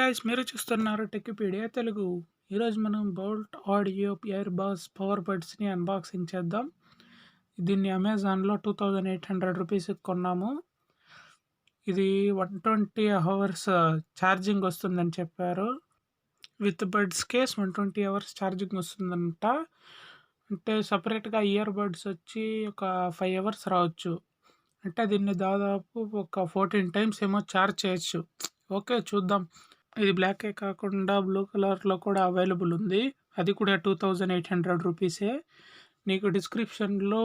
Guys, మీరు చూస్తున్నారు Techpedia Telugu. ఈరోజు మనం బౌల్ట్ ఆడియో ఇయర్బడ్స్ పవర్ బడ్స్ని అన్బాక్సింగ్ చేద్దాం. దీన్ని అమెజాన్లో 2800 రూపీస్కి కొన్నాము. ఇది 120 అవర్స్ ఛార్జింగ్ వస్తుందని చెప్పారు. With buds case 120 hours charging వస్తుందంట. అంటే సపరేట్గా ఇయర్బడ్స్ వచ్చి ఒక 5 అవర్స్ రావచ్చు. అంటే దీన్ని దాదాపు ఒక 14 టైమ్స్ ఏమో ఛార్జ్ చేయొచ్చు. ఓకే, చూద్దాం. ఇది బ్లాకే కాకుండా బ్లూ కలర్లో కూడా అవైలబుల్ ఉంది. అది కూడా 2800 రూపీసే. నీకు డిస్క్రిప్షన్లో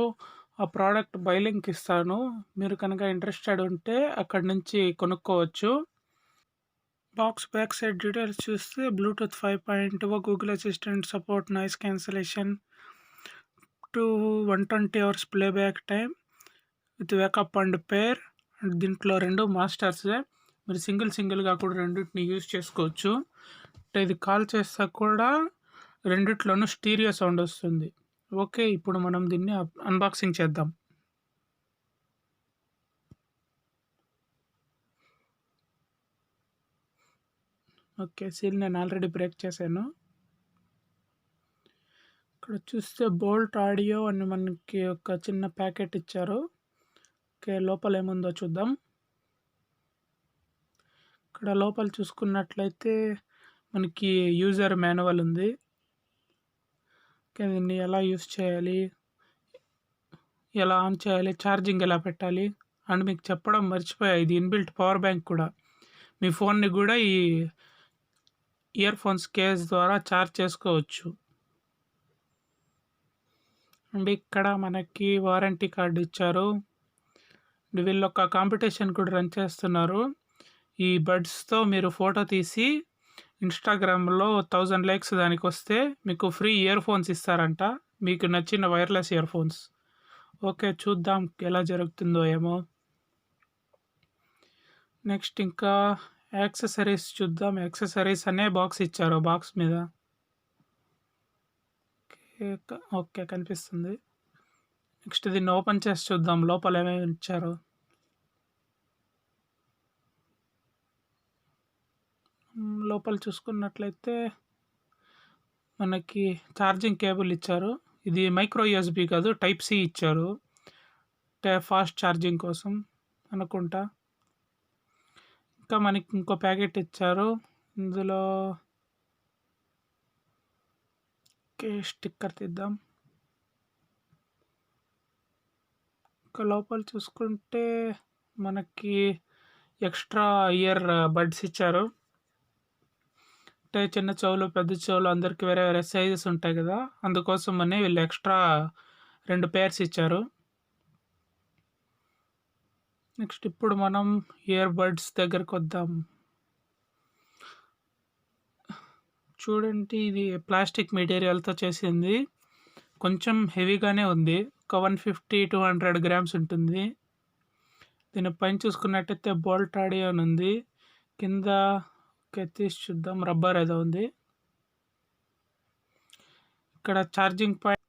ఆ ప్రోడక్ట్ బై లింక్ ఇస్తాను. మీరు కనుక ఇంట్రెస్టెడ్ ఉంటే అక్కడి నుంచి కొనుక్కోవచ్చు. బాక్స్ బ్యాక్ సైడ్ డీటెయిల్స్ చూస్తే Bluetooth 5.0, Google assistant support, noise cancellation, 120 hours playback time with wake up and pair. And దీంట్లో 2 మాస్టర్సే. మీరు సింగిల్గా కూడా రెండింటిని యూజ్ చేసుకోవచ్చు. అంటే ఇది కాల్ చేస్తా కూడా రెండిట్లోనూ స్టీరియో సౌండ్ వస్తుంది. ఓకే, ఇప్పుడు మనం దీన్ని అన్బాక్సింగ్ చేద్దాం. ఓకే, సీల్ నేను ఆల్రెడీ బ్రేక్ చేశాను. ఇక్కడ చూస్తే బోల్ట్ ఆడియో అని మనకి ఒక చిన్న ప్యాకెట్ ఇచ్చారు. ఓకే, లోపల ఏముందో చూద్దాం. ఇక్కడ లోపల చూసుకున్నట్లయితే మనకి యూజర్ మాన్యువల్ ఉంది. దీన్ని ఎలా యూజ్ చేయాలి, ఎలా ఆన్ చేయాలి, ఛార్జింగ్ ఎలా పెట్టాలి అండ్ మీకు చెప్పడం మర్చిపోయా, ఇది ఇన్బిల్ట్ పవర్ బ్యాంక్ కూడా. మీ ఫోన్ని కూడా ఈ ఇయర్ ఫోన్స్ కేస్ ద్వారా ఛార్జ్ చేసుకోవచ్చు. అండ్ ఇక్కడ మనకి వారంటీ కార్డు ఇచ్చారు. వీళ్ళు ఒక కాంపిటీషన్ కూడా రన్ చేస్తున్నారు. ఈ బడ్స్తో మీరు ఫోటో తీసి ఇన్స్టాగ్రామ్లో 1000 లైక్స్ దానికి వస్తే మీకు ఫ్రీ ఇయర్ ఫోన్స్ ఇస్తారంట, మీకు నచ్చిన వైర్లెస్ ఇయర్ ఫోన్స్. ఓకే, చూద్దాం ఎలా జరుగుతుందో ఏమో. నెక్స్ట్ ఇంకా యాక్సెసరీస్ చూద్దాం. యాక్సెసరీస్ అనే బాక్స్ ఇచ్చారు. బాక్స్ మీద ఓకే కనిపిస్తుంది. నెక్స్ట్ దీన్ని ఓపెన్ చేసి చూద్దాం లోపల ఏమేమి ఇచ్చారో. లోపల చూసుకున్నట్లయితే మనకి ఛార్జింగ్ కేబుల్ ఇచ్చారు. ఇది మైక్రో యూఎస్బి కాదు, టైప్ సి ఇచ్చారు. అంటే ఫాస్ట్ ఛార్జింగ్ కోసం అనుకుంటా. ఇంకా మనకి ఇంకో ప్యాకెట్ ఇచ్చారు. ఇందులో స్టిక్కర్ తీద్దాం. ఇంకా లోపల చూసుకుంటే మనకి ఎక్స్ట్రా ఇయర్ బడ్స్ ఇచ్చారు. అంటే చిన్న చెవులు, పెద్ద చెవులు అందరికి వేరే వేరే సైజెస్ ఉంటాయి కదా, అందుకోసం అని వీళ్ళు ఎక్స్ట్రా 2 పేర్స్ ఇచ్చారు. నెక్స్ట్ ఇప్పుడు మనం ఇయర్ బడ్స్ దగ్గరకు వద్దాం. చూడండి, ఇది ప్లాస్టిక్ మెటీరియల్తో చేసింది. కొంచెం హెవీగానే ఉంది. ఒక 150-200 గ్రామ్స్ ఉంటుంది. దీని పైన చూసుకున్నట్టయితే బోల్ట్ ఆడియో అని ఉంది. కింద తీసి చూద్దాం, రబ్బర్ ఏదో ఉంది. ఇక్కడ ఛార్జింగ్ పాయింట్,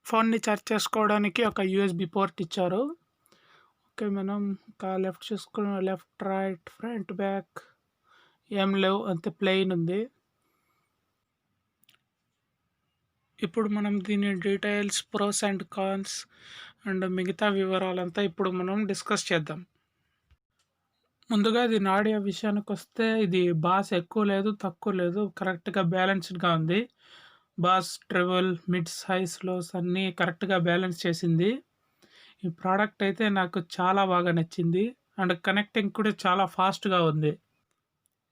ఫోన్ని ఛార్జ్ చేసుకోవడానికి ఒక యూఎస్బి పోర్ట్ ఇచ్చారు. ఓకే, మనం ఇంకా లెఫ్ట్ చూసుకున్న లెఫ్ట్, రైట్, ఫ్రంట్, బ్యాక్ ఏం లేవు, అంతే ప్లెయిన్ ఉంది. ఇప్పుడు మనం దీని details, pros and cons and మిగతా వివరాలంతా ఇప్పుడు మనం డిస్కస్ చేద్దాం. ముందుగా దీని ఆడియో విషయానికి వస్తే ఇది బాస్ ఎక్కువ లేదు, తక్కువ లేదు, కరెక్ట్గా బ్యాలెన్స్డ్గా ఉంది. Bass, treble, mids, highs, lows అన్నీ కరెక్ట్గా బ్యాలెన్స్ చేసింది. ఈ ప్రోడక్ట్ అయితే నాకు చాలా బాగా నచ్చింది. అండ్ కనెక్టింగ్ కూడా చాలా ఫాస్ట్గా ఉంది.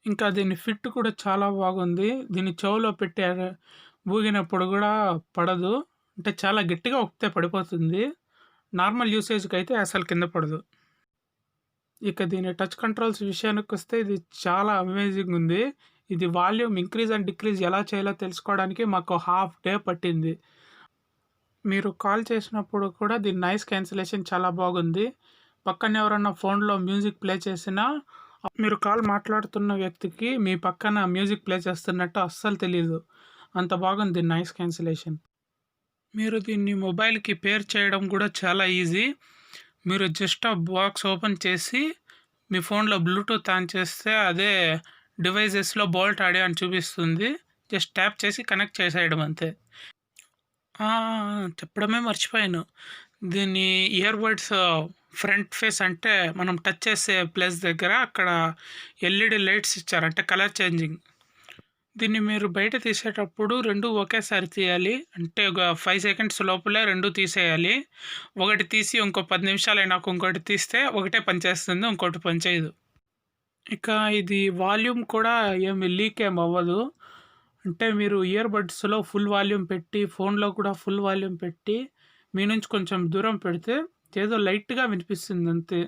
ఇంకా దీని ఫిట్ కూడా చాలా బాగుంది. దీన్ని చెవులో పెట్టి ఊగినప్పుడు కూడా పడదు. అంటే చాలా గట్టిగా ఒక్కితే పడిపోతుంది. నార్మల్ యూసేజ్కి అయితే అసలు కింద పడదు. ఇక దీని టచ్ కంట్రోల్స్ విషయానికి వస్తే ఇది చాలా అమేజింగ్ ఉంది. ఇది వాల్యూమ్ ఇంక్రీజ్ అండ్ డిక్రీజ్ ఎలా చేయాలో తెలుసుకోవడానికి మాకు హాఫ్ డే పట్టింది. మీరు కాల్ చేసినప్పుడు కూడా దీని నాయిస్ క్యాన్సిలేషన్ చాలా బాగుంది. పక్కన ఎవరన్నా ఫోన్లో మ్యూజిక్ ప్లే చేసినా మీరు కాల్ మాట్లాడుతున్న వ్యక్తికి మీ పక్కన మ్యూజిక్ ప్లే చేస్తున్నట్టు అస్సలు తెలీదు. అంత బాగుంది నాయిస్ క్యాన్సిలేషన్. మీరు దీన్ని మొబైల్కి పేర్ చేయడం కూడా చాలా ఈజీ. మీరు జస్ట్ ఆ బాక్స్ ఓపెన్ చేసి మీ ఫోన్లో బ్లూటూత్ ఆన్ చేస్తే అదే డివైజెస్‌లో బోల్ట్ ఆడియో అని చూపిస్తుంది. జస్ట్ ట్యాప్ చేసి కనెక్ట్ చేసేయడం అంతే. చెప్పడమే మర్చిపోయాను. దీన్ని ఇయర్‌బడ్స్ ఫ్రంట్ ఫేస్ అంటే మనం టచ్ చేసే ప్లేస్ దగ్గర అక్కడ ఎల్ఈడీ లైట్స్ ఇచ్చారు. అంటే కలర్ చేంజింగ్. దీన్ని మీరు బయట తీసేటప్పుడు 2 ఒకేసారి తీయాలి. అంటే ఒక 5 సెకండ్స్ లోపలే 2 తీసేయాలి. ఒకటి తీసి ఇంకో 10 నిమిషాలైనాక ఇంకోటి తీస్తే ఒకటే పనిచేస్తుంది. ఇంకోటి పనిచేయదు. ఇక ఇది వాల్యూమ్ కూడా ఏమి లీక్ ఏమి అవ్వదు. అంటే మీరు ఇయర్ బడ్స్‌లో ఫుల్ వాల్యూమ్ పెట్టి, ఫోన్‌లో కూడా ఫుల్ వాల్యూమ్ పెట్టి, మీ నుంచి కొంచెం దూరం పెడితే ఏదో లైట్‌గా వినిపిస్తుంది అంతే.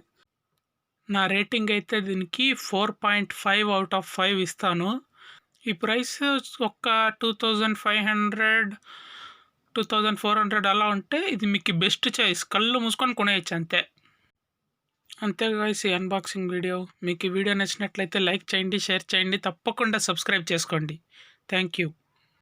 నా రేటింగ్ అయితే దీనికి 4.5 ఔట్ ఆఫ్ 5 ఇస్తాను. ఈ ప్రైస్ ఒక 2500, 2400 అలా ఉంటే ఇది మీకు బెస్ట్ చాయిస్. కళ్ళు మూసుకొని కొనేయొచ్చు అంతే. అంతే గైస్ ఈ అన్బాక్సింగ్ వీడియో. మీకు ఈ వీడియో నచ్చినట్లయితే లైక్ చేయండి, షేర్ చేయండి. తప్పకుండా సబ్స్క్రైబ్ చేసుకోండి. Thank you.